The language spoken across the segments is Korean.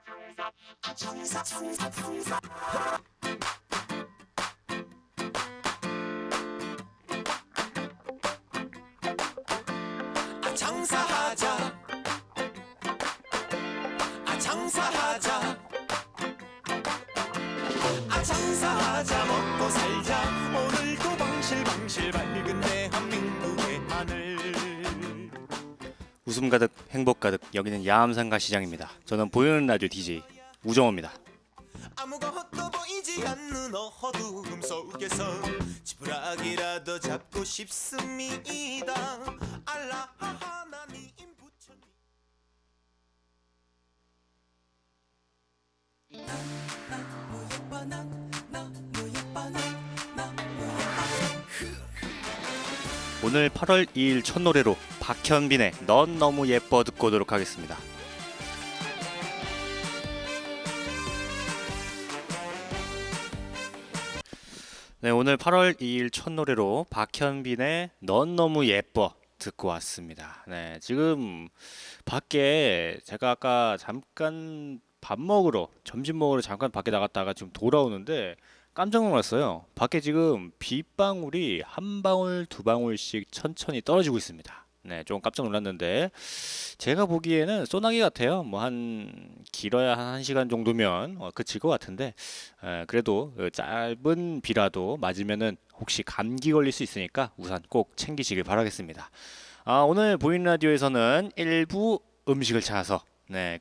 장사하자, 장사하자, 장사하자, 먹고 살자. 오늘도 방실방실 밝은 대한민국의 하늘. 웃음 가득 행복 가득 여기는 야암상가 시장입니다. 저는 보이는 라디오 DJ 우정호입니다. 아무것도 보이지 않는 어두움 속에서 지푸라기라도 잡고 싶습니다. 알라 하나님 부처님. 오늘 8월 2일 첫 노래로 박현빈의 넌 너무 예뻐 듣고 오도록 하겠습니다. 네, 오늘 8월 2일 첫 노래로 박현빈의 넌 너무 예뻐 듣고 왔습니다. 네, 지금 밖에 제가 아까 잠깐 밥 먹으러 점심 먹으러 잠깐 밖에 나갔다가 지금 돌아오는데 깜짝 놀랐어요. 밖에 지금 빗방울이 한 방울 두 방울씩 천천히 떨어지고 있습니다. 네, 좀 깜짝 놀랐는데 제가 보기에는 소나기 같아요. 뭐 한 길어야 한 1시간 정도면 그칠 것 같은데 그래도 짧은 비라도 맞으면은 혹시 감기 걸릴 수 있으니까 우산 꼭 챙기시길 바라겠습니다. 오늘 보이는 라디오에서는 1부 음식을 찾아서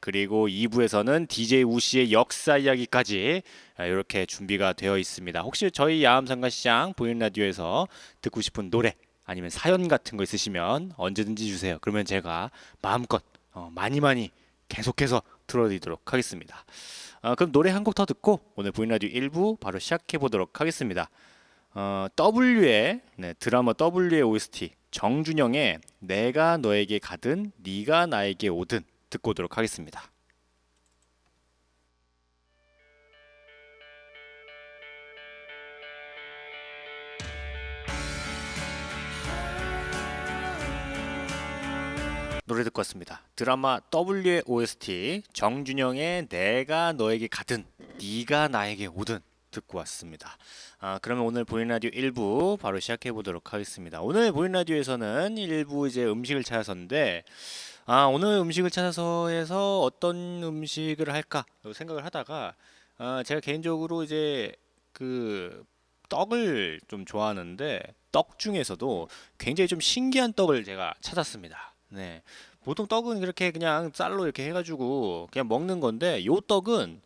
그리고 2부에서는 DJ 우씨의 역사 이야기까지 이렇게 준비가 되어 있습니다. 혹시 저희 야암상가시장 보이는 라디오에서 듣고 싶은 노래 아니면 사연 같은 거 있으시면 언제든지 주세요. 그러면 제가 마음껏 많이 계속해서 틀어드리도록 하겠습니다. 그럼 노래 한 곡 더 듣고 오늘 보이는 라디오 1부 바로 시작해 보도록 하겠습니다. W의 드라마 W의 OST 정준영의 내가 너에게 가든 네가 나에게 오든 듣고 오도록 하겠습니다. 노래 듣고 왔습니다. 드라마 W의 OST 정준영의 내가 너에게 가든 네가 나에게 오든 듣고 왔습니다. 그러면 오늘 보이는 라디오 1부 바로 시작해 보도록 하겠습니다. 오늘 보이는 라디오에서는 1부 이제 음식을 찾아서인데 오늘 음식을 찾아서에서 어떤 음식을 할까 생각을 하다가 제가 개인적으로 이제 그 떡을 좀 좋아하는데 떡 중에서도 굉장히 좀 신기한 떡을 제가 찾았습니다. 네. 보통 떡은 이렇게 그냥 쌀로 이렇게 해가지고 그냥 먹는 건데 요 떡은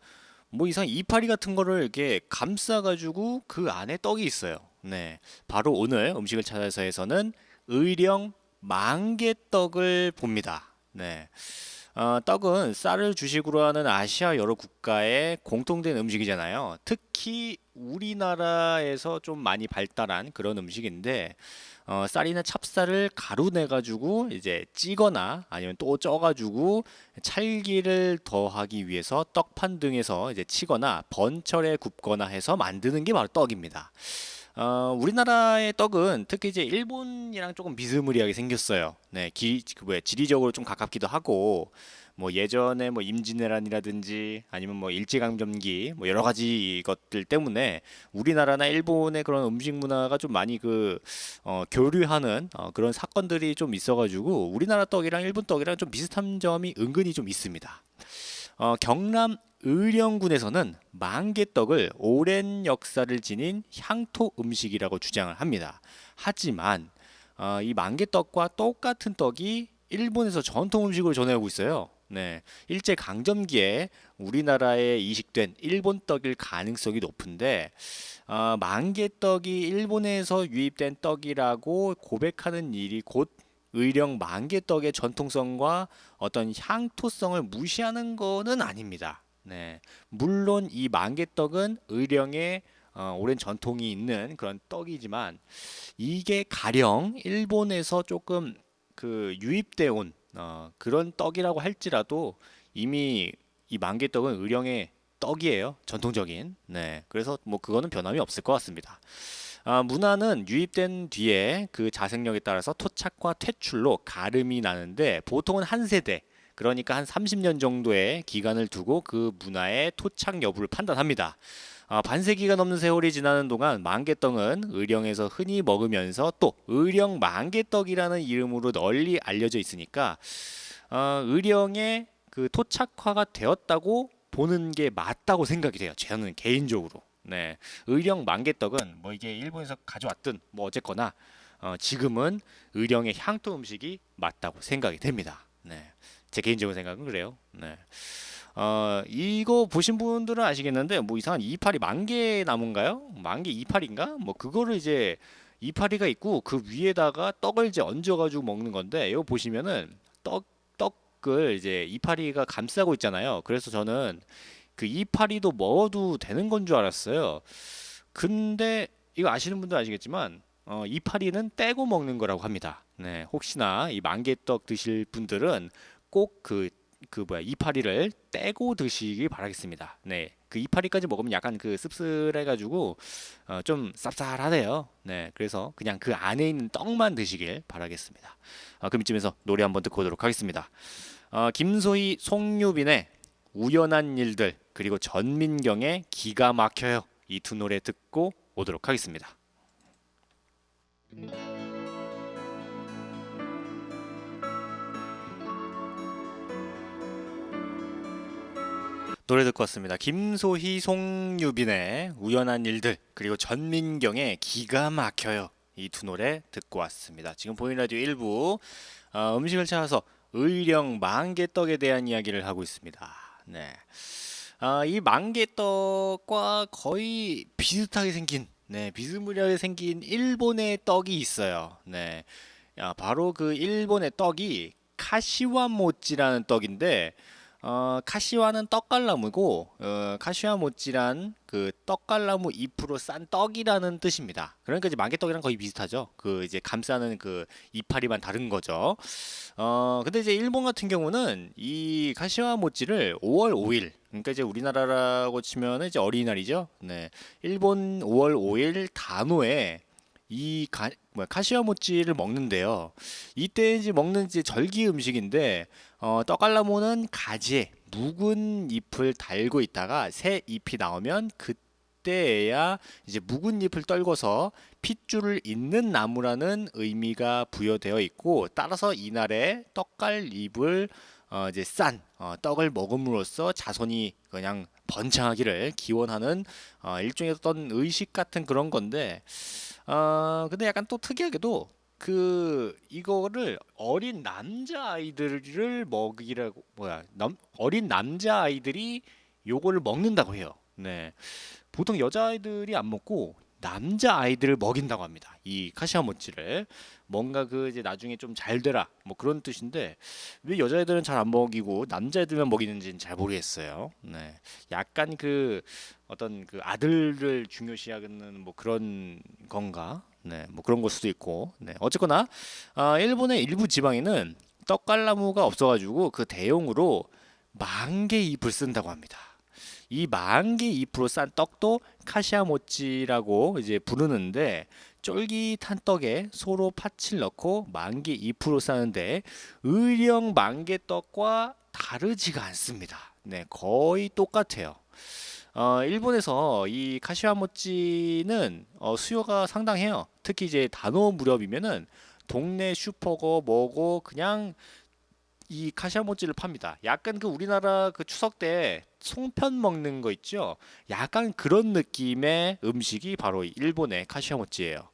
뭐 이상 이파리 같은 거를 이렇게 감싸가지고 그 안에 떡이 있어요. 네. 바로 오늘 음식을 찾아서에서는 의령 망개떡을 봅니다. 네. 떡은 쌀을 주식으로 하는 아시아 여러 국가의 공통된 음식이잖아요. 특히 우리나라에서 좀 많이 발달한 그런 음식인데 쌀이나 찹쌀을 가루 내 가지고 이제 찌거나 아니면 또 쪄 가지고 찰기를 더하기 위해서 떡판 등에서 이제 치거나 번철에 굽거나 해서 만드는 게 바로 떡입니다. 우리나라의 떡은 특히 이제 일본이랑 조금 비스무리하게 생겼어요. 네, 지리적으로 좀 가깝기도 하고, 뭐 예전에 뭐 임진왜란이라든지 아니면 뭐 일제강점기 뭐 여러 가지 것들 때문에 우리나라나 일본의 그런 음식 문화가 좀 많이 교류하는 그런 사건들이 좀 있어가지고 우리나라 떡이랑 일본 떡이랑 좀 비슷한 점이 은근히 좀 있습니다. 경남 의령군에서는 망개떡을 오랜 역사를 지닌 향토 음식이라고 주장을 합니다. 하지만 이 망개떡과 똑같은 떡이 일본에서 전통 음식으로 전해오고 있어요. 네, 일제 강점기에 우리나라에 이식된 일본 떡일 가능성이 높은데 망개떡이 일본에서 유입된 떡이라고 고백하는 일이 곧 의령 망개떡의 전통성과 어떤 향토성을 무시하는 거는 아닙니다. 네, 물론 이 망개떡은 의령의 오랜 전통이 있는 그런 떡이지만 이게 가령 일본에서 조금 유입되어 온 그런 떡이라고 할지라도 이미 이 망개떡은 의령의 떡이에요. 전통적인. 네, 그래서 뭐 그거는 변함이 없을 것 같습니다. 문화는 유입된 뒤에 그 자생력에 따라서 토착과 퇴출로 가름이 나는데 보통은 한 세대 그러니까 한 30년 정도의 기간을 두고 그 문화의 토착 여부를 판단합니다. 반세기가 넘는 세월이 지나는 동안 만개떡은 의령에서 흔히 먹으면서 또 의령 만개떡이라는 이름으로 널리 알려져 있으니까 의령의 그 토착화가 되었다고 보는 게 맞다고 생각이 돼요. 저는 개인적으로. 네, 의령 만개떡은 뭐 이게 일본에서 가져왔든 뭐 어쨌거나 지금은 의령의 향토 음식이 맞다고 생각이 됩니다. 네, 제 개인적인 생각은 그래요. 네. 이거 보신 분들은 아시겠는데 뭐 이상한 이파리 만개 나무인가요? 만개 이파리인가? 뭐 그거를 이제 이파리가 있고 그 위에다가 떡을 이제 얹어가지고 먹는 건데 이거 보시면은 떡을 이제 이파리가 감싸고 있잖아요. 그래서 저는 그 이파리도 먹어도 되는 건 줄 알았어요. 근데 이거 아시는 분들 아시겠지만 이파리는 떼고 먹는 거라고 합니다. 네, 혹시나 이 만개떡 드실 분들은 꼭 그 뭐야 이파리를 떼고 드시기 바라겠습니다. 네, 그 이파리까지 먹으면 약간 그 씁쓸해가지고 좀 쌉쌀하대요. 네, 그래서 그냥 그 안에 있는 떡만 드시길 바라겠습니다. 그럼 이쯤에서 노래 한번 듣고 오도록 하겠습니다. 김소희, 송유빈의 우연한 일들 그리고 전민경의 기가 막혀요. 이 두 노래 듣고 오도록 하겠습니다. 노래 듣고 왔습니다. 김소희, 송유빈의 우연한 일들 그리고 전민경의 기가 막혀요. 이 두 노래 듣고 왔습니다. 지금 보이는 라디오 1부 음식을 찾아서 의령 만개떡에 대한 이야기를 하고 있습니다. 네, 이 만개떡과 거의 비슷하게 생긴, 네, 비스무리하게 생긴 일본의 떡이 있어요. 네, 바로 그 일본의 떡이 카시와 모찌라는 떡인데 카시와는 떡갈나무고 카시와 모찌란 그 떡갈나무 잎으로 싼 떡이라는 뜻입니다. 그러니까 이제 만개떡이랑 거의 비슷하죠. 그 이제 감싸는 그 이파리만 다른 거죠. 근데 이제 일본 같은 경우는 이 카시와 모찌를 5월 5일, 그러니까 이제 우리나라라고 치면은 이제 어린이날이죠. 네, 일본 5월 5일 단오에 카시와 모찌를 먹는데요. 이때 이제 먹는 이제 절기 음식인데 떡갈나무는 가지에 묵은 잎을 달고 있다가 새 잎이 나오면 그때야 이제 묵은 잎을 떨궈서 핏줄을 잇는 나무라는 의미가 부여되어 있고, 따라서 이날에 떡갈잎을 이제 싼 떡을 먹음으로써 자손이 그냥 번창하기를 기원하는 일종의 어떤 의식 같은 그런 건데, 근데 약간 또 특이하게도 이거를 어린 남자 아이들을 먹이라고 어린 남자 아이들이 요거를 먹는다고 해요. 네, 보통 여자 아이들이 안 먹고 남자 아이들을 먹인다고 합니다. 이 카시와 모찌를 뭔가 그 이제 나중에 좀 잘 되라 뭐 그런 뜻인데 왜 여자애들은 잘 안 먹이고 남자애들만 먹이는지는 잘 모르겠어요. 네, 약간 그 어떤 그 아들을 중요시하는 뭐 그런 건가? 네, 뭐 그런 걸 수도 있고. 네, 어쨌거나 일본의 일부 지방에는 떡갈나무가 없어가지고 그 대용으로 만개 잎을 쓴다고 합니다. 이 만개 잎으로 싼 떡도 카시아모찌라고 이제 부르는데, 쫄깃한 떡에 소로 팥을 넣고 만개 잎으로 싸는데 의령 만개떡과 다르지가 않습니다. 네, 거의 똑같아요. 일본에서 이 카시와모찌는 수요가 상당해요. 특히 이제 단오 무렵이면은 동네 슈퍼고 뭐고 그냥 이 카시와모찌를 팝니다. 약간 그 우리나라 그 추석 때 송편 먹는 거 있죠? 약간 그런 느낌의 음식이 바로 일본의 카시와모찌예요.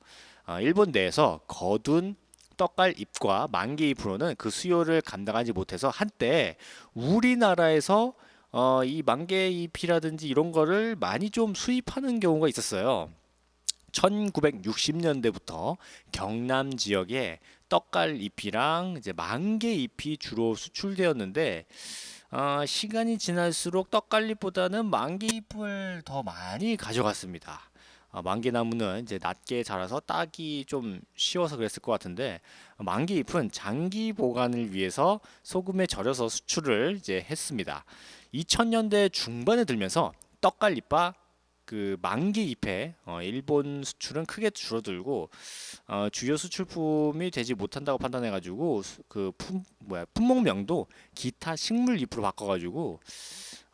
일본 내에서 거둔 떡갈잎과 만개잎으로는 그 수요를 감당하지 못해서 한때 우리나라에서 이 만개잎이라든지 이런 거를 많이 좀 수입하는 경우가 있었어요. 1960년대부터 경남 지역에 떡갈잎이랑 이제 만개잎이 주로 수출되었는데, 시간이 지날수록 떡갈잎보다는 만개잎을 더 많이 가져갔습니다. 만개나무는 이제 낮게 자라서 따기 좀 쉬워서 그랬을 것 같은데, 만개잎은 장기 보관을 위해서 소금에 절여서 수출을 이제 했습니다. 2000년대 중반에 들면서 떡갈잎과 그 만기 잎에 일본 수출은 크게 줄어들고 주요 수출품이 되지 못한다고 판단해가지고 품목명도 기타 식물 잎으로 바꿔가지고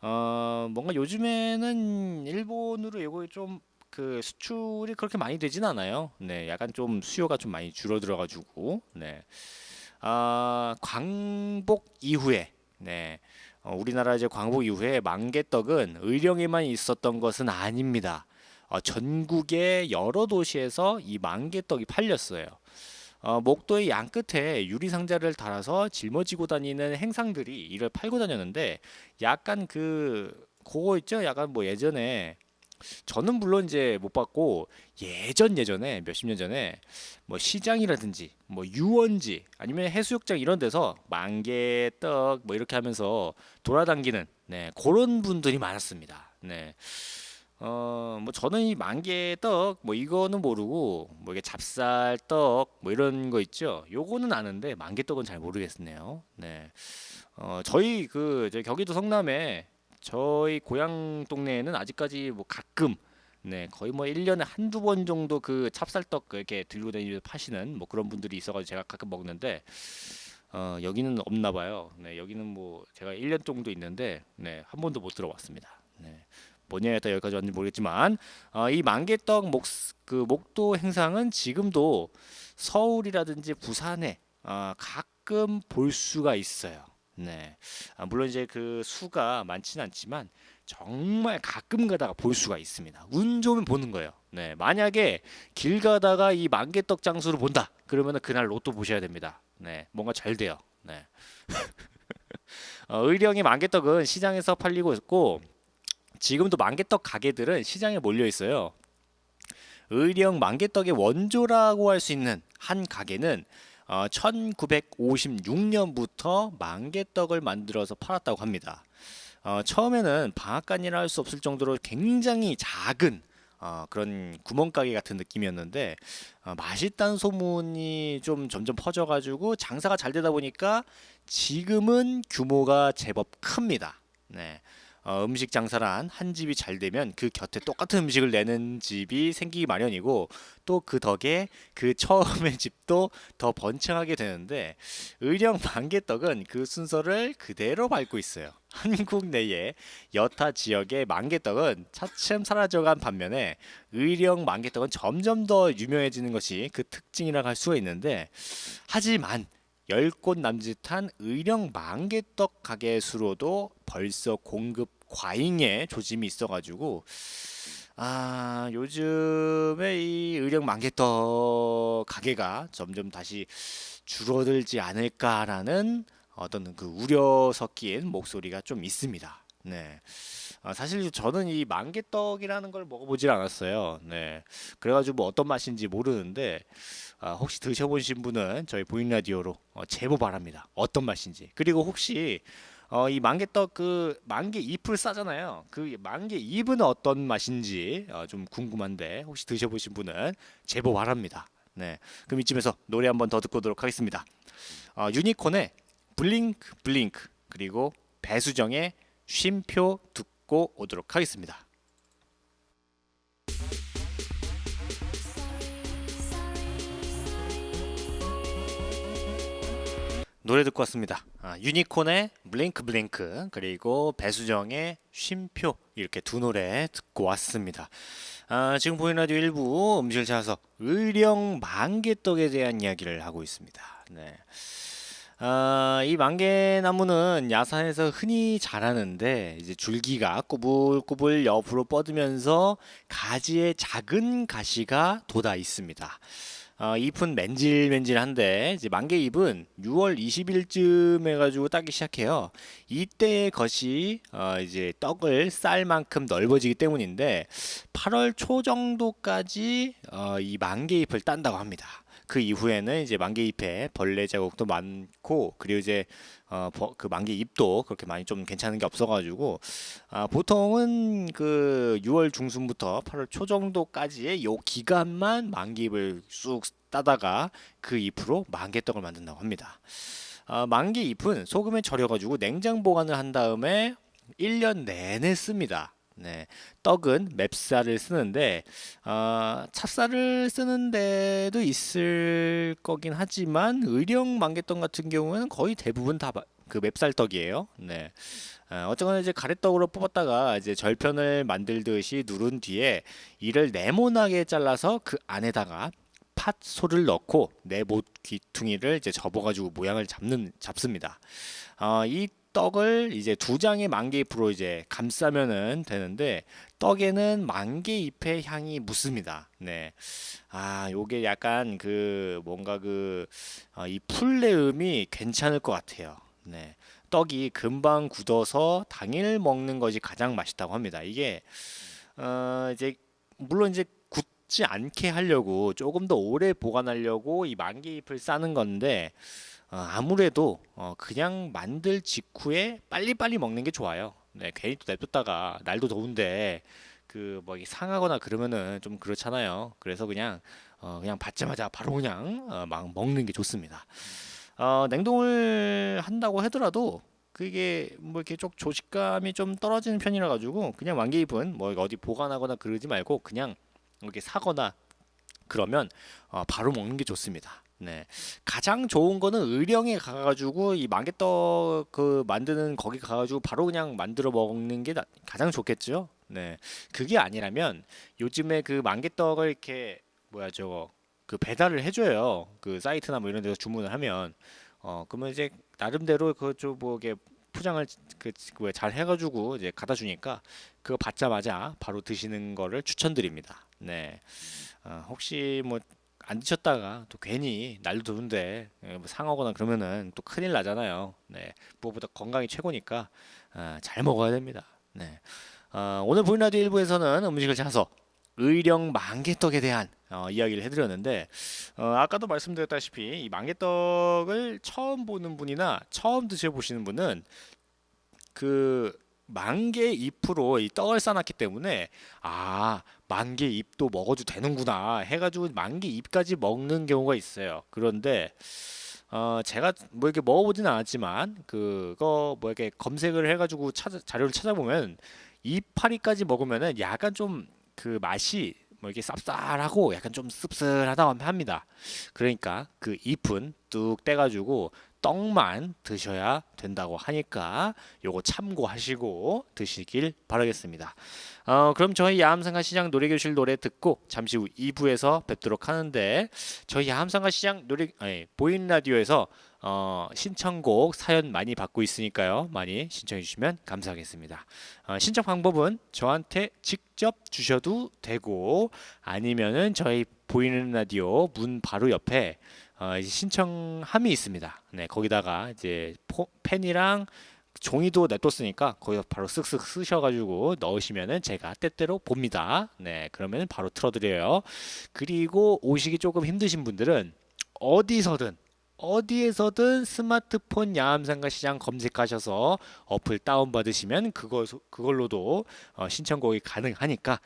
뭔가 요즘에는 일본으로 이거 좀 그 수출이 그렇게 많이 되진 않아요. 네, 약간 좀 수요가 좀 많이 줄어들어가지고 네. 광복 이후에 네. 우리나라 이제 광복 이후에 만개떡은 의령에만 있었던 것은 아닙니다. 전국의 여러 도시에서 이 만개떡이 팔렸어요. 목도의 양 끝에 유리 상자를 달아서 짊어지고 다니는 행상들이 이를 팔고 다녔는데 약간 그거 있죠? 약간 뭐 예전에 저는 물론 이제 못 봤고 예전에 몇십 년 전에 뭐 시장이라든지 뭐 유원지 아니면 해수욕장 이런 데서 만개떡 뭐 이렇게 하면서 돌아다니는 네, 그런 분들이 많았습니다. 네. 뭐 저는 이 만개떡 뭐 이거는 모르고 뭐 이게 찹쌀떡 뭐 이런 거 있죠. 요거는 아는데 만개떡은 잘 모르겠네요. 네. 저희 경기도 성남에 저희 고향 동네에는 아직까지 뭐 가끔 네, 거의 뭐 1년에 한두 번 정도 그 찹쌀떡 이렇게 들고 다니면서 파시는 뭐 그런 분들이 있어가지고 제가 가끔 먹는데 여기는 없나 봐요. 네, 여기는 뭐 제가 1년 정도 있는데 네, 한 번도 못 들어봤습니다. 네. 뭐냐에 따라 여기까지 왔는지 모르겠지만 이 만개떡 목도 행상은 지금도 서울이라든지 부산에 가끔 볼 수가 있어요. 네. 물론 이제 그 수가 많지는 않지만 정말 가끔 가다가 볼 수가 있습니다. 운 좋으면 보는 거예요. 네. 만약에 길 가다가 이 만개떡 장수를 본다. 그러면은 그날 로또 보셔야 됩니다. 네. 뭔가 잘 돼요. 네. 의령의 만개떡은 시장에서 팔리고 있고 지금도 만개떡 가게들은 시장에 몰려 있어요. 의령 만개떡의 원조라고 할 수 있는 한 가게는 1956년부터 만개떡을 만들어서 팔았다고 합니다. 처음에는 방앗간이라 할 수 없을 정도로 굉장히 작은 그런 구멍가게 같은 느낌이었는데 맛있다는 소문이 좀 점점 퍼져가지고 장사가 잘 되다 보니까 지금은 규모가 제법 큽니다. 네. 음식 장사란 한 집이 잘 되면 그 곁에 똑같은 음식을 내는 집이 생기기 마련이고 또 그 덕에 그 처음의 집도 더 번창하게 되는데 의령 만개떡은 그 순서를 그대로 밟고 있어요. 한국 내에 여타 지역의 만개떡은 차츰 사라져간 반면에 의령 만개떡은 점점 더 유명해지는 것이 그 특징이라고 할 수가 있는데 하지만 10곳 남짓한 의령 만개떡 가게 수로도 벌써 공급 과잉의 조짐이 있어가지고 요즘에 이 의령 만개떡 가게가 점점 다시 줄어들지 않을까라는 어떤 그 우려 섞인 목소리가 좀 있습니다. 네. 사실 저는 이 만개떡이라는 걸 먹어보질 않았어요. 네. 그래가지고 뭐 어떤 맛인지 모르는데 혹시 드셔보신 분은 저희 보잉 라디오로 제보 바랍니다. 어떤 맛인지. 그리고 혹시 이 만개떡 그 만개 잎을 싸잖아요. 그 만개 잎은 어떤 맛인지 좀 궁금한데 혹시 드셔보신 분은 제보 바랍니다. 네. 그럼 이쯤에서 노래 한번 더 듣고 오도록 하겠습니다. 유니콘의 블링크 블링크 그리고 배수정의 쉼표 듣고 오도록 하겠습니다. 노래 듣고 왔습니다. 유니콘의 블링크 블링크 그리고 배수정의 쉼표 이렇게 두 노래 듣고 왔습니다. 지금 보이는 라디오 1부 음식을 찾아서 의령 만개떡에 대한 이야기를 하고 있습니다. 네. 이 만개나무는 야산에서 흔히 자라는데 이제 줄기가 꼬불꼬불 옆으로 뻗으면서 가지에 작은 가시가 돋아 있습니다. 잎은 맨질맨질한데 이제 만개 잎은 6월 20일쯤 해가지고 따기 시작해요. 이때의 것이 이제 떡을 쌀 만큼 넓어지기 때문인데 8월 초 정도까지 이 만개 잎을 딴다고 합니다. 그 이후에는 이제 만개 잎에 벌레 자국도 많고 그리고 이제 그 만개 잎도 그렇게 많이 좀 괜찮은 게 없어가지고 보통은 그 6월 중순부터 8월 초 정도까지의 요 기간만 만개 잎을 쑥 따다가 그 잎으로 만개떡을 만든다고 합니다. 만개 잎은 소금에 절여가지고 냉장 보관을 한 다음에 1년 내내 씁니다. 네, 떡은 맵쌀을 쓰는데 찹쌀을 쓰는 데도 있을 거긴 하지만 의령 만개떡 같은 경우에는 거의 대부분 다 그 맵쌀떡이에요. 네. 어쨌거나 이제 가래떡으로 뽑았다가 이제 절편을 만들듯이 누른 뒤에 이를 네모나게 잘라서 그 안에다가 팥소를 넣고 네모 귀퉁이를 이제 접어가지고 모양을 잡습니다. 이 떡을 이제 두 장의 만개잎으로 이제 감싸면은 되는데 떡에는 만개잎의 향이 묻습니다. 네. 요게 약간 그 뭔가 이 풀내음이 괜찮을 것 같아요. 네. 떡이 금방 굳어서 당일 먹는 것이 가장 맛있다고 합니다. 이게 이제 물론 이제 굳지 않게 하려고 조금 더 오래 보관하려고 이 만개잎을 싸는 건데 아무래도 그냥 만들 직후에 빨리빨리 먹는 게 좋아요. 네, 괜히 또 냅뒀다가 날도 더운데 그 뭐 상하거나 그러면은 좀 그렇잖아요. 그래서 그냥 받자마자 바로 그냥 막 먹는 게 좋습니다. 냉동을 한다고 하더라도 그게 뭐 이렇게 좀 조식감이 좀 떨어지는 편이라 가지고 그냥 만개잎은 뭐 어디 보관하거나 그러지 말고 그냥 이렇게 사거나 그러면 바로 먹는 게 좋습니다. 네, 가장 좋은 거는 의령에 가가지고 이 만개떡 그 만드는 거기 가가지고 바로 그냥 만들어 먹는 게 가장 좋겠죠. 네, 그게 아니라면 요즘에 그 만개떡을 이렇게 뭐야 저거 그 배달을 해줘요. 그 사이트나 뭐 이런 데서 주문을 하면 그러면 이제 나름대로 그좀뭐 이게 포장을 잘 해가지고 이제 갖다 주니까 그거 받자마자 바로 드시는 거를 추천드립니다. 네. 혹시 뭐 안 드셨다가 또 괜히 날도 더운데 뭐 상하거나 그러면은 또 큰일 나잖아요. 네, 무엇보다 건강이 최고니까 잘 먹어야 됩니다. 네, 오늘 보이는 라디오 일부에서는 음식을 찾아서 의령 만개떡에 대한 이야기를 해드렸는데 아까도 말씀드렸다시피 이 만개떡을 처음 보는 분이나 처음 드셔보시는 분은 그 만개 잎으로 이 떡을 싸놨기 때문에 만개 잎도 먹어도 되는구나 해가지고 만개 잎까지 먹는 경우가 있어요. 그런데 제가 뭐 이렇게 먹어보지는 않았지만 그거 뭐 이렇게 검색을 해가지고 자료를 찾아보면 이파리까지 먹으면은 약간 좀 그 맛이 뭐 이렇게 쌉쌀하고 약간 좀 씁쓸하다 합니다. 그러니까 그 잎은 뚝 떼가지고 떡만 드셔야 된다고 하니까 요거 참고하시고 드시길 바라겠습니다. 그럼 저희 야암상가시장 노래교실 노래 듣고 잠시 후 2부에서 뵙도록 하는데 저희 야암상가시장 보이는 라디오에서 신청곡 사연 많이 받고 있으니까요. 많이 신청해 주시면 감사하겠습니다. 신청 방법은 저한테 직접 주셔도 되고 아니면은 저희 보이는 라디오 문 바로 옆에 신청함이 있습니다. 네, 거기다가 이제 펜이랑 종이도 냅뒀으니까 거기서 바로 쓱쓱 쓰셔가지고 넣으시면은 제가 때때로 봅니다. 네, 그러면 바로 틀어드려요. 그리고 오시기 조금 힘드신 분들은 어디에서든 스마트폰 야암상가 시장 검색하셔서 어플 다운받으시면 그걸로도 신청곡이 가능하니까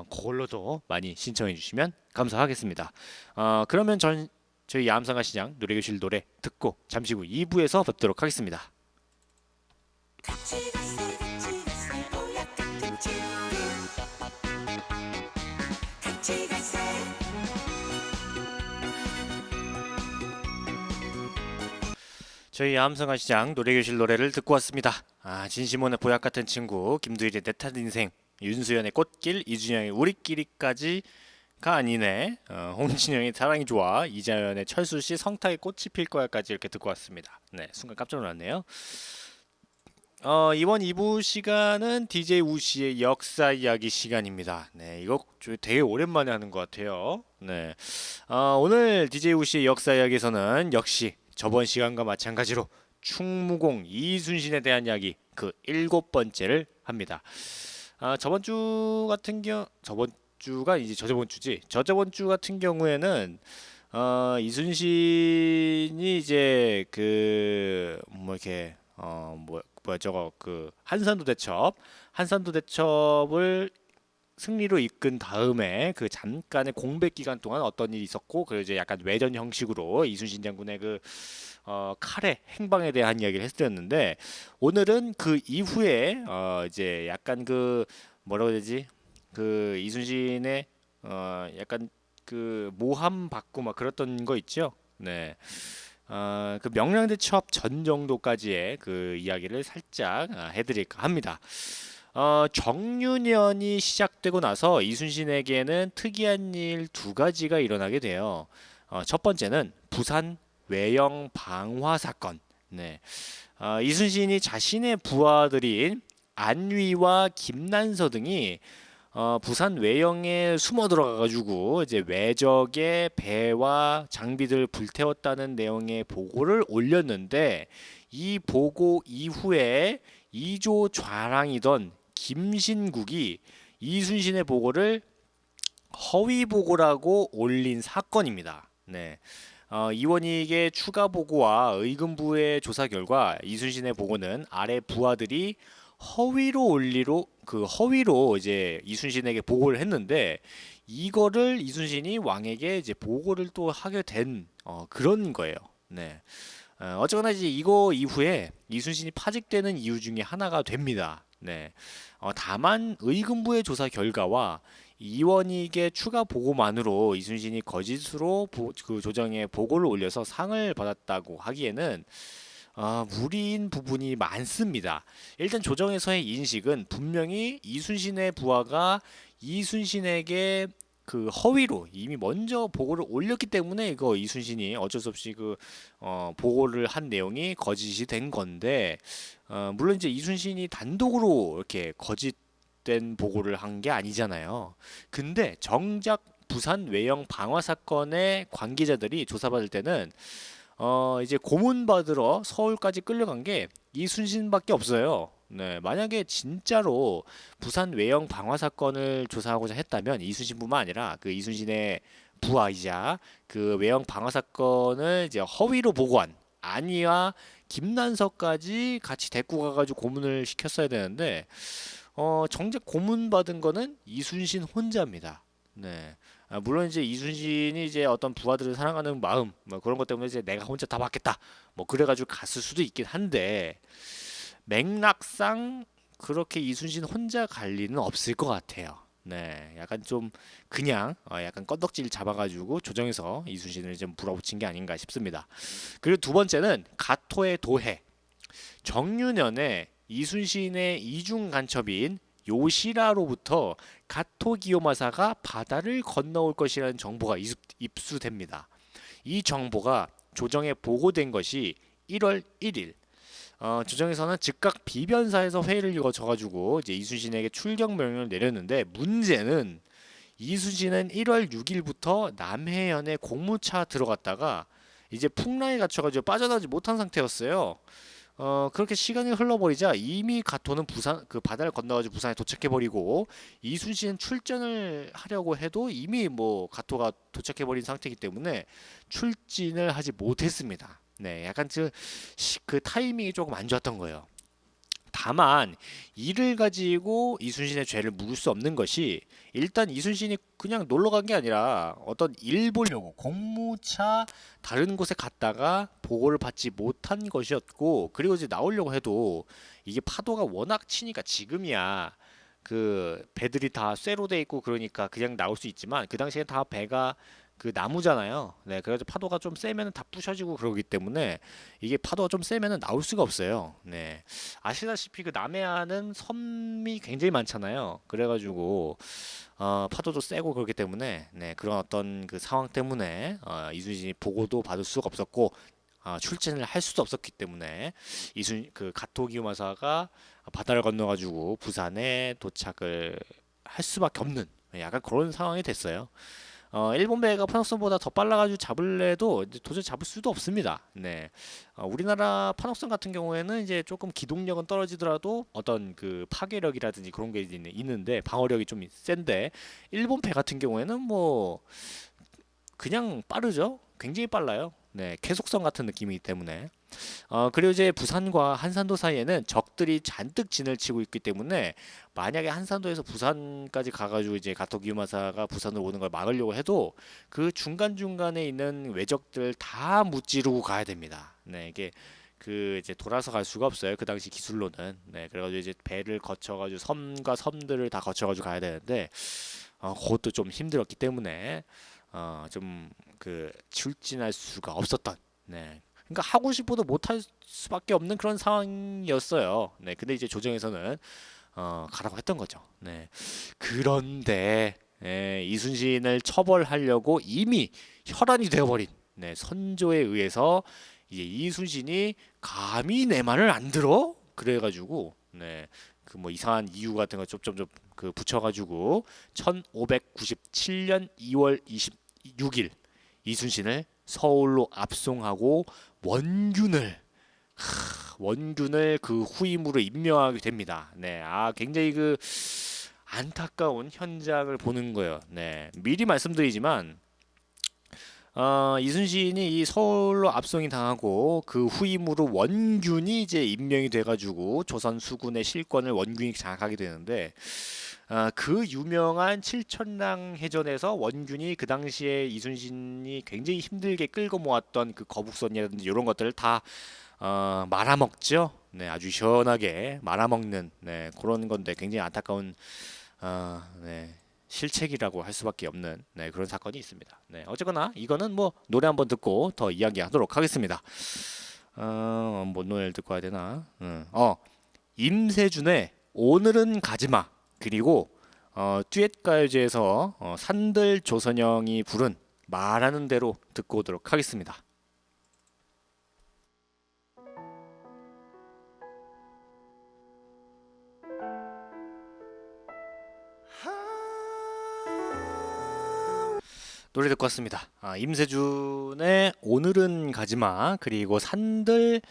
그걸로도 많이 신청해 주시면 감사하겠습니다. 그러면 저희 야암상가 시장 노래교실 노래 듣고 잠시 후 2부에서 뵙도록 하겠습니다. 같이 갔어요 오약 같은 친구 같이 갔어요 저희 야암상가 시장 노래교실 노래를 듣고 왔습니다. 진시몬의 보약 같은 친구, 김두일의 내 탓 인생, 윤수연의 꽃길, 이준영의 우리끼리까지가 아니네, 홍진영의 사랑이 좋아, 이자연의 철수씨 성타의 꽃이 필 거야까지 이렇게 듣고 왔습니다. 네, 순간 깜짝 놀랐네요. 이번 2부 시간은 DJ 우씨의 역사 이야기 시간입니다. 네, 이거 되게 오랜만에 하는 것 같아요. 네, 오늘 DJ 우씨의 역사 이야기에서는 역시 저번 시간과 마찬가지로 충무공 이순신에 대한 이야기 그 7번째를 합니다. 저번 주 같은 경우에는 이순신이 이제 한산도 대첩을 승리로 이끈 다음에 그 잠깐의 공백 기간 동안 어떤 일이 있었고 그리고 이제 약간 외전 형식으로 이순신 장군의 칼의 행방에 대한 이야기를 했었는데 오늘은 그 이후에 이제 약간 뭐라고 해야 되지? 그 이순신의 약간 그 모함 받고 막 그랬던 거 있죠. 네. 그 명량대 취업 전 정도까지의 그 이야기를 살짝 해드릴까 합니다. 정유년이 시작되고 나서 이순신에게는 특이한 일 두 가지가 일어나게 돼요. 첫 번째는 부산 외영 방화 사건. 네. 이순신이 자신의 부하들인 안위와 김난서 등이 부산 외영에 숨어 들어가가지고 이제 외적의 배와 장비들 불태웠다는 내용의 보고를 올렸는데 이 보고 이후에 이조 좌랑이던 김신국이 이순신의 보고를 허위 보고라고 올린 사건입니다. 네. 이원익의 추가 보고와 의금부의 조사 결과 이순신의 보고는 아래 부하들이 허위로 이제 이순신에게 보고를 했는데 이거를 이순신이 왕에게 이제 보고를 또 하게 된 그런 거예요. 네. 어쨌거나 이제 이거 이후에 이순신이 파직되는 이유 중에 하나가 됩니다. 네. 다만 의금부의 조사 결과와 이원익의 추가 보고만으로 이순신이 거짓으로 그 조정에 보고를 올려서 상을 받았다고 하기에는 무리인 부분이 많습니다. 일단 조정에서의 인식은 분명히 이순신의 부하가 이순신에게 그 허위로 이미 먼저 보고를 올렸기 때문에 이거 이순신이 어쩔 수 없이 그 보고를 한 내용이 거짓이 된 건데 물론 이제 이순신이 단독으로 이렇게 거짓된 보고를 한 게 아니잖아요. 근데 정작 부산 외영 방화 사건의 관계자들이 조사받을 때는 이제 고문 받으러 서울까지 끌려간 게 이순신밖에 없어요. 네, 만약에 진짜로 부산 외영 방화 사건을 조사하고자 했다면 이순신뿐만 아니라 그 이순신의 부하이자 그 외영 방화 사건을 이제 허위로 보고한 안희와 김난서까지 같이 데리고 가가지고 고문을 시켰어야 되는데 정작 고문 받은 거는 이순신 혼자입니다. 네. 물론 이제 이순신이 이제 어떤 부하들을 사랑하는 마음 뭐 그런 것 때문에 이제 내가 혼자 다 받겠다 뭐 그래가지고 갔을 수도 있긴 한데 맥락상 그렇게 이순신 혼자 갈 리는 없을 것 같아요. 네, 약간 좀 그냥 약간 건덕질 잡아가지고 조정에서 이순신을 좀 물어붙인 게 아닌가 싶습니다. 그리고 두 번째는 가토의 도해. 정유년에 이순신의 이중 간첩인 요시라로부터 가토 기요마사가 바다를 건너올 것이라는 정보가 입수됩니다. 이 정보가 조정에 보고된 것이 1월 1일. 조정에서는 즉각 비변사에서 회의를 거쳐가지고 이제 이순신에게 출격 명령을 내렸는데 문제는 이순신은 1월 6일부터 남해연에 공무차 들어갔다가 이제 풍랑에 갇혀가지고 빠져나오지 못한 상태였어요. 그렇게 시간이 흘러버리자 이미 가토는 부산 그 바다를 건너가지고 부산에 도착해버리고 이순신은 출전을 하려고 해도 이미 뭐 가토가 도착해버린 상태이기 때문에 출진을 하지 못했습니다. 네, 약간 그 타이밍이 조금 안 좋았던 거예요. 다만 이를 가지고 이순신의 죄를 물을 수 없는 것이 일단 이순신이 그냥 놀러 간 게 아니라 어떤 일 보려고 공무차 다른 곳에 갔다가 보고를 받지 못한 것이었고 그리고 이제 나오려고 해도 이게 파도가 워낙 치니까 지금이야 그 배들이 다 쇠로 돼 있고 그러니까 그냥 나올 수 있지만 그 당시에 다 배가 그 나무잖아요. 네, 그래서 파도가 좀 세면은 다 부셔지고 그러기 때문에 이게 파도가 좀 세면은 나올 수가 없어요. 네, 아시다시피 그 남해안은 섬이 굉장히 많잖아요. 그래가지고 파도도 세고 그렇기 때문에 네, 그런 어떤 그 상황 때문에 이순신이 보고도 받을 수가 없었고 출전을 할 수도 없었기 때문에 그 가토 기요마사가 바다를 건너가지고 부산에 도착을 할 수밖에 없는 약간 그런 상황이 됐어요. 일본 배가 판옥선보다 더 빨라가지고 잡을래도 이제 도저히 잡을 수도 없습니다. 네, 우리나라 판옥선 같은 경우에는 이제 조금 기동력은 떨어지더라도 어떤 그 파괴력이라든지 그런 게 있는데 방어력이 좀 센데 일본 배 같은 경우에는 뭐 그냥 빠르죠. 굉장히 빨라요. 네, 쾌속성 같은 느낌이기 때문에. 그리고 이제 부산과 한산도 사이에는 적들이 잔뜩 진을 치고 있기 때문에 만약에 한산도에서 부산까지 가가지고 이제 가토 기요마사가 부산으로 오는 걸 막으려고 해도 그 중간중간에 있는 외적들 다 무찌르고 가야 됩니다. 네, 이게 그 이제 돌아서 갈 수가 없어요. 그 당시 기술로는. 네, 그래가지고 이제 배를 거쳐가지고 섬과 섬들을 다 거쳐가지고 가야 되는데 그것도 좀 힘들었기 때문에 좀 그 출진할 수가 없었던. 네, 그러니까 하고 싶어도 못할 수밖에 없는 그런 상황이었어요. 네, 근데 이제 조정에서는 가라고 했던 거죠. 네, 그런데 이순신을 처벌하려고 이미 혈안이 되어버린 선조에 의해서 이제 이순신이 감히 내 말을 안 들어? 그래가지고 그 뭐 이상한 이유 같은 거 좀 그 붙여가지고 1597년 2월 26일 이순신을 서울로 압송하고 원균을 그 후임으로 임명하게 됩니다. 네, 굉장히 그 안타까운 현장을 보는 거예요. 네, 미리 말씀드리지만 이순신이 이 서울로 압송이 당하고 그 후임으로 원균이 이제 임명이 돼가지고 조선 수군의 실권을 원균이 장악하게 되는데 그 유명한 칠천랑 해전에서 원균이 그 당시에 이순신이 굉장히 힘들게 끌고 모았던 그 거북선이라든지 이런 것들을 다 말아먹죠. 네, 아주 시원하게 말아먹는 그런 건데 굉장히 안타까운 실책이라고 할 수밖에 없는 그런 사건이 있습니다. 네, 어쨌거나 이거는 뭐 노래 한번 듣고 더 이야기하도록 하겠습니다. 뭔 노래를 듣고 와야 되나? 임세준의 오늘은 가지마, 그리고 듀엣가요제에서 산들 조선영이 부른 말하는 대로 듣고 오도록 하겠습니다. 노래 듣고 왔습니다. 임세준의 오늘은 가지마, 그리고 산들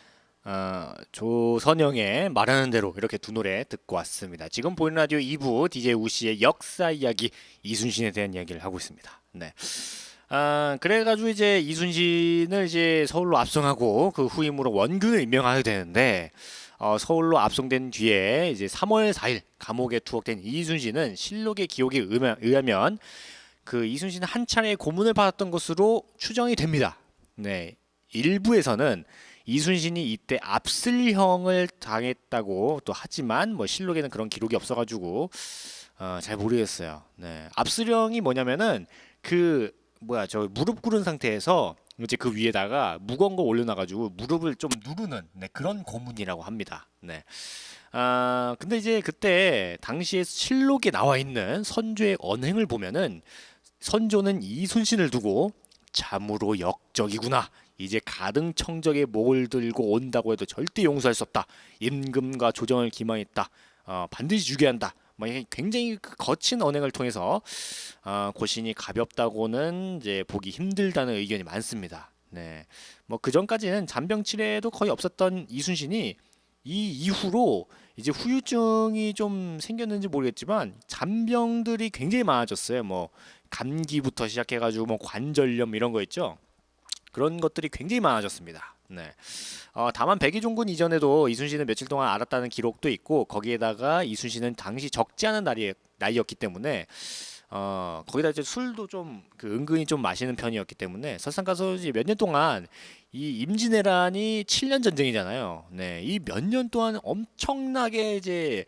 조선영의 말하는 대로, 이렇게 두 노래 듣고 왔습니다. 지금 보이는 라디오 2부 DJ 우씨의 역사 이야기, 이순신에 대한 이야기를 하고 있습니다. 네. 그래가지고 이제 이순신을 이제 서울로 압송하고 그 후임으로 원균을 임명하게 되는데 서울로 압송된 뒤에 이제 3월 4일 감옥에 투옥된 이순신은 실록의 기록에 의하면 그 이순신은 한 차례 고문을 받았던 것으로 추정이 됩니다. 네, 일부에서는 이순신이 이때 압슬형을 당했다고 또 하지만 뭐 실록에는 그런 기록이 없어가지고 잘 모르겠어요. 네, 압슬형이 뭐냐면은 저 무릎 꿇은 상태에서 이제 그 위에다가 무거운 거 올려놔가지고 무릎을 좀 누르는 그런 고문이라고 합니다. 네. 근데 이제 그때 당시에 실록에 나와 있는 선조의 언행을 보면은 선조는 이순신을 두고 참으로 역적이구나. 이제 가등청적의 목을 들고 온다고 해도 절대 용서할 수 없다. 임금과 조정을 기망했다. 반드시 죽여야 한다. 굉장히 거친 언행을 통해서 고신이 가볍다고는 이제 보기 힘들다는 의견이 많습니다. 네, 뭐 그 전까지는 잔병치레도 거의 없었던 이순신이 이 이후로 이제 후유증이 좀 생겼는지 모르겠지만 잔병들이 굉장히 많아졌어요. 뭐 감기부터 시작해가지고 뭐 관절염 이런 거 있죠. 그런 것들이 굉장히 많아졌습니다. 네. 다만 백의종군 이전에도 이순신은 며칠 동안 알았다는 기록도 있고, 거기에다가 이순신은 당시 적지 않은 나이였기 때문에 거기다 이제 술도 좀 은근히 좀 마시는 편이었기 때문에 설상가서 몇 년 동안 이 임진왜란이 7년 전쟁이잖아요. 네, 이 몇 년 동안 엄청나게 이제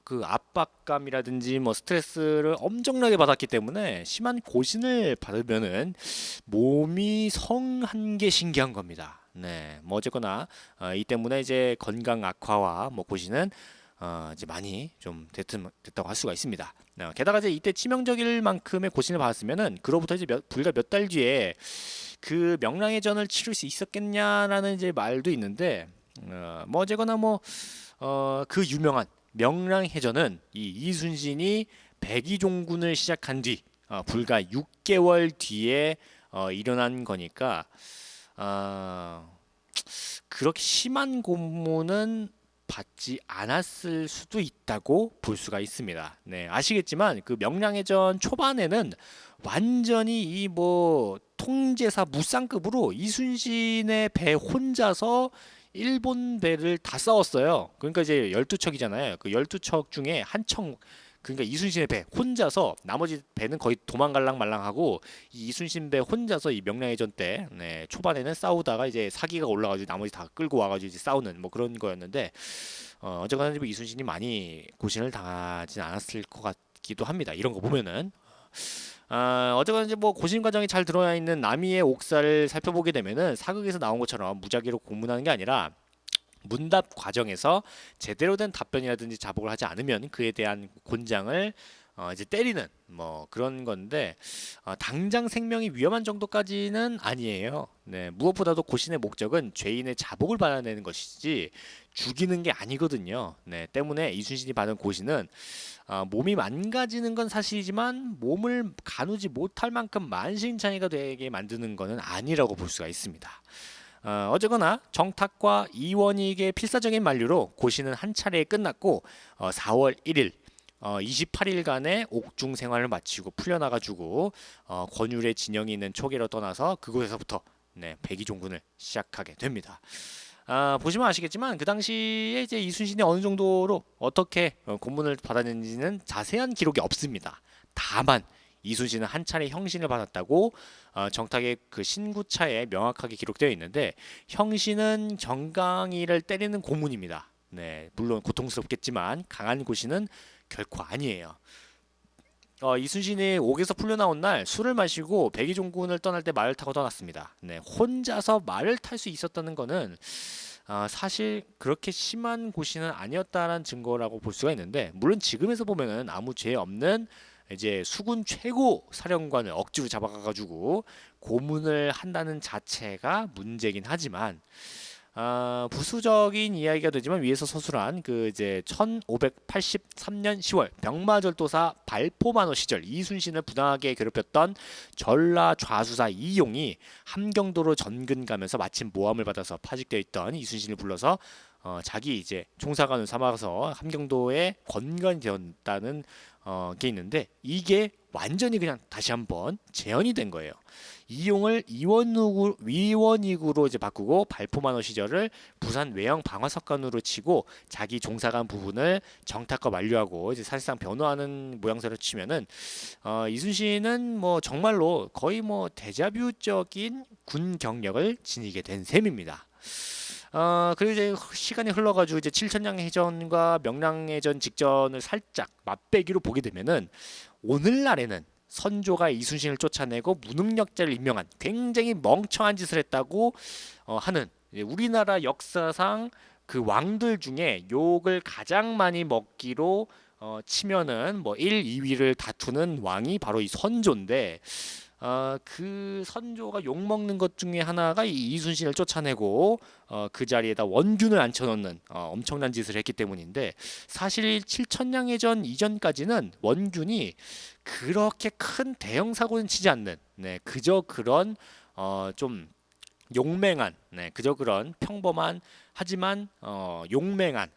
그 압박감이라든지 뭐 스트레스를 엄청나게 받았기 때문에 심한 고신을 받으면은 몸이 성한 게 신기한 겁니다. 네, 뭐 어쨌거나 이 때문에 이제 건강 악화와 뭐 고신은 이제 많이 좀 됐다고 할 수가 있습니다. 게다가 이제 이때 치명적일 만큼의 고신을 받았으면은 그로부터 이제 불과 몇 달 뒤에 그 명랑의전을 치를 수 있었겠냐라는 이제 말도 있는데 뭐 어쨌거나 뭐 그 유명한 명랑해전은 이 이순신이 백의종군을 시작한 뒤 불과 6개월 뒤에 일어난 거니까 그렇게 심한 고문은 받지 않았을 수도 있다고 볼 수가 있습니다. 네, 아시겠지만 그 명량해전 초반에는 완전히 이 뭐 통제사 무쌍급으로 이순신의 배 혼자서 일본 배를 다 싸웠어요. 그러니까 이제 12척이잖아요. 그 12척 중에 한 척 그러니까 이순신의 배 혼자서 나머지 배는 거의 도망갈랑 말랑하고 이 이순신 배 혼자서 이 명량해전 때 초반에는 싸우다가 이제 사기가 올라가지고 나머지 다 끌고 와가지고 이제 싸우는 뭐 그런 거였는데 어쨌거나 이순신이 많이 고신을 당하진 않았을 것 같기도 합니다. 이런 거 보면은 어쨌거나 이제 뭐 고심 과정이 잘 들어가 있는 남이의 옥사를 살펴보게 되면은 사극에서 나온 것처럼 무작위로 공문하는 게 아니라 문답 과정에서 제대로 된 답변이라든지 자복을 하지 않으면 그에 대한 곤장을 이제 때리는 뭐 그런 건데 당장 생명이 위험한 정도까지는 아니에요. 네, 무엇보다도 고신의 목적은 죄인의 자복을 받아내는 것이지 죽이는 게 아니거든요. 네, 때문에 이순신이 받은 고신은 몸이 망가지는 건 사실이지만 몸을 가누지 못할 만큼 만신창이가 되게 만드는 것은 아니라고 볼 수가 있습니다. 어쨌거나 정탁과 이원익의 필사적인 만류로 고신은 한 차례에 끝났고 4월 1일 28일간의 옥중 생활을 마치고 풀려나가지고 권율의 진영이 있는 초계로 떠나서 그곳에서부터 백의종군을 시작하게 됩니다. 보시면 아시겠지만 그 당시에 이제 이순신이 어느 정도로 어떻게 고문을 받았는지는 자세한 기록이 없습니다. 다만 이순신은 한 차례 형신을 받았다고 정탁의 그 신구차에 명확하게 기록되어 있는데 형신은 정강이를 때리는 고문입니다. 네, 물론 고통스럽겠지만 강한 고신은 결코 아니에요. 이순신이 옥에서 풀려나온 날 술을 마시고 백의종군을 떠날 때 말을 타고 떠났습니다. 네, 혼자서 말을 탈 수 있었다는 거는 사실 그렇게 심한 고신은 아니었다는 증거라고 볼 수가 있는데 물론 지금에서 보면은 아무 죄 없는 이제 수군 최고 사령관을 억지로 잡아가가지고 고문을 한다는 자체가 문제긴 하지만 부수적인 이야기가 되지만 위에서 서술한 그 이제 1583년 10월 병마절도사 발포만호 시절 이순신을 부당하게 괴롭혔던 전라 좌수사 이용이 함경도로 전근 가면서 마침 모함을 받아서 파직되어 있던 이순신을 불러서 자기 이제 총사관을 삼아서 함경도에 권관이 되었다는 게 있는데 이게 완전히 그냥 다시 한번 재현이 된 거예요. 이용을 위원익으로 이제 바꾸고 발포만호 시절을 부산 외영 방화석관으로 치고 자기 종사관 부분을 정탁과 만류하고 이제 사실상 변호하는 모양새로 치면은 이순신은 뭐 정말로 거의 뭐 데자뷰적인 군 경력을 지니게 된 셈입니다. 그리고 이제 시간이 흘러가지고 이제 칠천량해전과 명량해전 직전을 살짝 맛배기로 보게 되면은 오늘날에는 선조가 이순신을 쫓아내고 무능력자를 임명한 굉장히 멍청한 짓을 했다고 하는 우리나라 역사상 그 왕들 중에 욕을 가장 많이 먹기로 치면은 뭐 1, 2위를 다투는 왕이 바로 이 선조인데 그 선조가 욕먹는 것 중에 하나가 이 이순신을 쫓아내고 그 자리에다 원균을 앉혀놓는 엄청난 짓을 했기 때문인데 사실 칠천량해전 이전까지는 원균이 그렇게 큰 대형 사고는 치지 않는 그저 그런 좀 용맹한 그저 그런 평범한 하지만 용맹한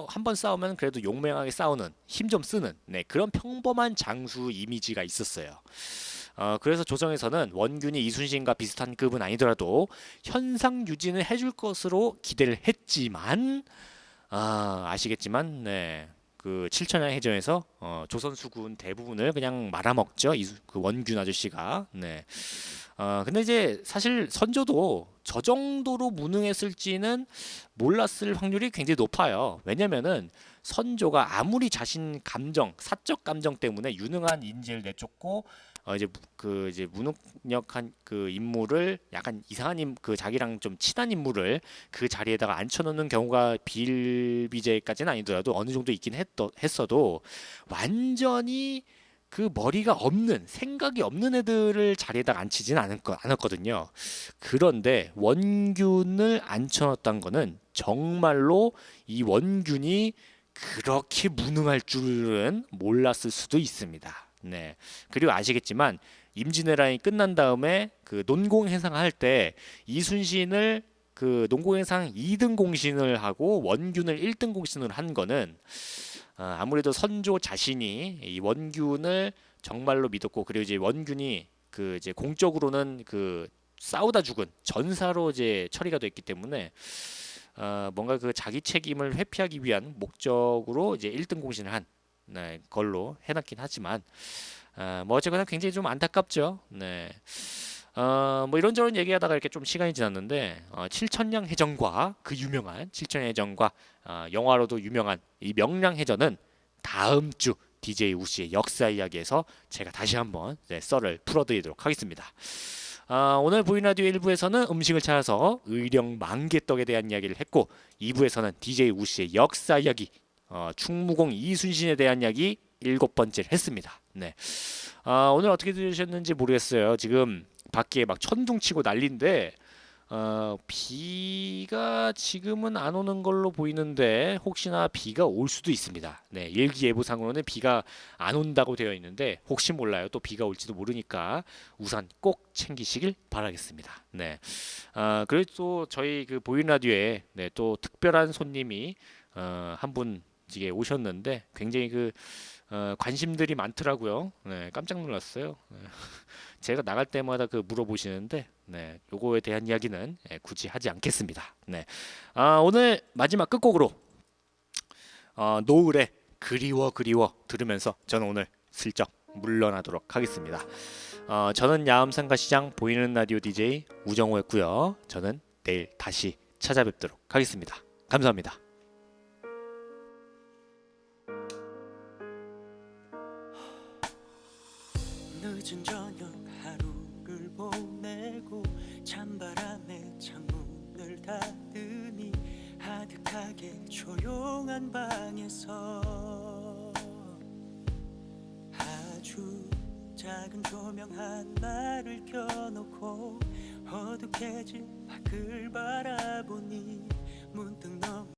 한번 싸우면 그래도 용맹하게 싸우는 힘 좀 쓰는 그런 평범한 장수 이미지가 있었어요. 그래서 조정에서는 원균이 이순신과 비슷한 급은 아니더라도 현상 유지는 해줄 것으로 기대를 했지만 아시겠지만 그 칠천량 해전에서 조선 수군 대부분을 그냥 말아먹죠. 그 원균 아저씨가. 근데 이제 사실 선조도 저 정도로 무능했을지는 몰랐을 확률이 굉장히 높아요. 왜냐면은 선조가 아무리 자신 감정, 사적 감정 때문에 유능한 인재를 내쫓고 이제 무능력한 그 인물을 약간 이상한 그 자기랑 좀 친한 인물을 그 자리에다가 앉혀놓는 경우가 비일비재까지는 아니더라도 어느 정도 있긴 했어도 완전히 그 머리가 없는 생각이 없는 애들을 자리에다가 앉히진 않았거든요. 그런데 원균을 앉혀놨던 거는 정말로 이 원균이 그렇게 무능할 줄은 몰랐을 수도 있습니다. 그리고 아시겠지만 임진왜란이 끝난 다음에 그 논공해상 할 때 이순신을 그 논공해상 2등 공신을 하고 원균을 1등 공신을 한 거는 아무래도 선조 자신이 이 원균을 정말로 믿었고 그리고 이제 원균이 그 이제 공적으로는 그 싸우다 죽은 전사로 이제 처리가 됐기 때문에 뭔가 그 자기 책임을 회피하기 위한 목적으로 이제 1등 공신을 한 네, 걸로 해놨긴 하지만 뭐 어쨌거나 굉장히 좀 안타깝죠. 네. 뭐 이런저런 얘기하다가 이렇게 좀 시간이 지났는데 칠천량 해전과 그 유명한 칠천량 해전과 영화로도 유명한 이 명량해전은 다음 주 DJ 우씨의 역사 이야기에서 제가 다시 한번 썰을 풀어드리도록 하겠습니다. 오늘 보이라디오 1부에서는 음식을 찾아서 의령 만개떡에 대한 이야기를 했고 2부에서는 DJ 우씨의 역사 이야기 충무공 이순신에 대한 이야기 7번째를 했습니다. 네. 오늘 어떻게 들으셨는지 모르겠어요. 지금 밖에 막 천둥치고 난리인데 비가 지금은 안 오는 걸로 보이는데 혹시나 비가 올 수도 있습니다. 네, 일기예보상으로는 비가 안 온다고 되어 있는데 혹시 몰라요. 또 비가 올지도 모르니까 우산 꼭 챙기시길 바라겠습니다. 네, 그리고 또 저희 그 보이는 라디오에 네, 또 특별한 손님이 한 분 이게 오셨는데 굉장히 그 관심들이 많더라고요. 네, 깜짝 놀랐어요. 네. 제가 나갈 때마다 그 물어보시는데, 네, 요거에 대한 이야기는 굳이 하지 않겠습니다. 네, 오늘 마지막 끝곡으로 노을의 그리워 그리워 들으면서 저는 오늘 슬쩍 물러나도록 하겠습니다. 저는 야암상가시장 보이는 라디오 DJ 우정호였고요. 저는 내일 다시 찾아뵙도록 하겠습니다. 감사합니다. 늦은 저녁 하루를 보내고 찬바람에 창문을 닫으니 아득하게 조용한 방에서 아주 작은 조명 하나를 켜놓고 어둑해진 밖을 바라보니 문득 너무